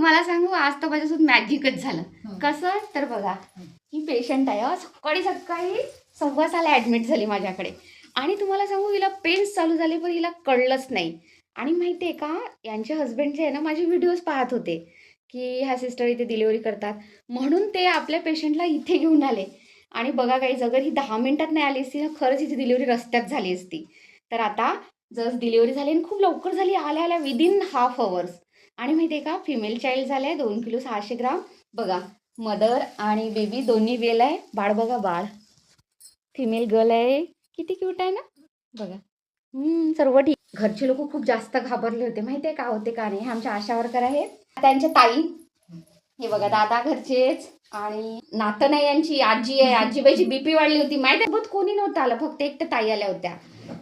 तुम्हाला सांगू आज तर माझ्यासोबत मॅजिकच झालं. कसं तर बघा, ही पेशंट आहे सकाळी सकाळी 6:15ला ॲडमिट झाली माझ्याकडे. आणि तुम्हाला सांगू हिला पेन्स चालू झाले पण हिला कळलंच नाही. आणि माहिती आहे का, यांचे हस्बंड जे आहे ना माझे व्हिडिओज पाहत होते की ह्या सिस्टर इथे डिलिव्हरी करतात, म्हणून ते आपल्या पेशंटला इथे घेऊन आले. आणि बघा काही अगर ही 10 मिनिटात नाही आली असती ना, खरंच हिची डिलिव्हरी रस्त्यात झाली असती. तर आता जस्ट डिलिव्हरी झाली आणि खूप लवकर झाली, आल्या आल्या विदिन हाफ अवर्स. आणि माहिती आहे का, फिमेल चाइल्ड झालंय 2 किलो 600 ग्राम. बघा, मदर आणि बेबी दोन्ही वेल आहे. बाळ बघा, बाळ फिमेल गर्ल आहे, किती क्यूट आहे ना. बघा, सर्व ठीक. घरचे लोक खूप जास्त घाबरले होते, माहिती आहे का होते का नाही. हे आमच्या आशा वर्कर आहेत, त्यांच्या ताई. हे बघा दादा घरचेच. आणि नातं नाही, यांची आजी आहे. आजीबाईची बीपी वाढली होती, माहिती आहे. बहुत कोणी नव्हतं आलं, फक्त एकट्या ताई आल्या होत्या.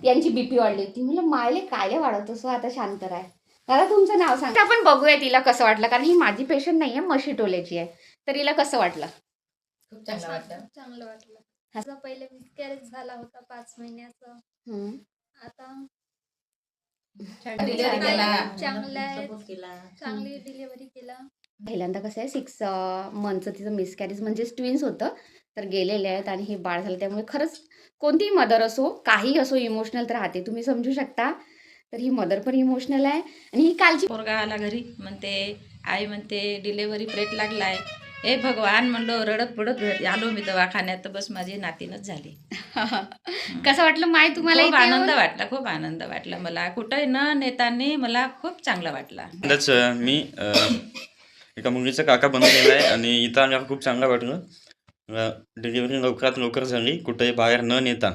यांची बीपी वाढली होती. म्हणलं मायले कायले वाढवतो सो, आता शांत राह. दादा तुमचं नाव सांगा. आपण बघूया तिला कसं वाटलं, कारण ही माझी पेशंट नाही आहे, मशीटोलेची आहे. तर हिला कसं वाटलं? खूप चांगलं वाटलं. चांगलं वाटलं. माझा पहिले मिसकॅरेज झाला होता 5 महिन्याचा. आता डिलिव्हरी केला, चांगली चांगली डिलिव्हरी केला. पहिल्यांदा कसं आहे 6 मंथचं तिचं मिसकॅरेज म्हणजे ट्विन्स होतं, तर गेलेले आहेत. आणि हे बाळ झालं, त्यामुळे खरंच कोणतीही मदर असो, काही असो, इमोशनल तर राहते, तुम्ही समजू शकता. तर ही मदर पण इमोशनल आहे. आणि ही कालची पोरगा आला घरी, म्हणते आई म्हणते डिलेव्हरी प्लेट लागलाय. हे भगवान म्हणलं, रडत पडत घरी आलो मी दवाखान्यात, तर बस माझी नातीनच झाली. कसं वाटलं माय तुम्हाला? खूप आनंद वाटला, खूप आनंद वाटला मला. कुठे न नेतानी मला खूप चांगलं वाटलं. मी एका मुलीचा काका बनवलेला आहे आणि इथं आम्हाला खूप चांगलं वाटलं. डिलिव्हरी लवकरात लवकर झाली, कुठेही बाहेर न नेता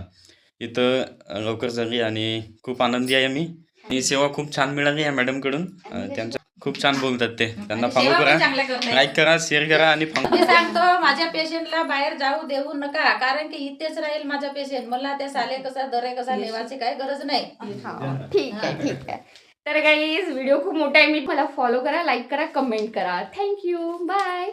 इथं लवकर झाली आणि खूप आनंदी आहे मी. ही सेवा खूप छान मिळाली या मॅडमकडून. त्यांचं खूप छान बोलतात ते. त्यांना फॉलो करा, लाईक करा, शेअर करा आणि मी सांगतो माझ्या पेशंटला बाहेर जाऊ देऊ नका, कारण की इथेच राहील माझा पेशंट. मला त्या साले कसा दरे कसा लेवाची काही गरज नाही. ठीक आहे, ठीक आहे. तर गाईज व्हिडिओ खूप मोठा आहे, मी मला फॉलो करा, लाईक करा, कमेंट करा. Thank you, bye.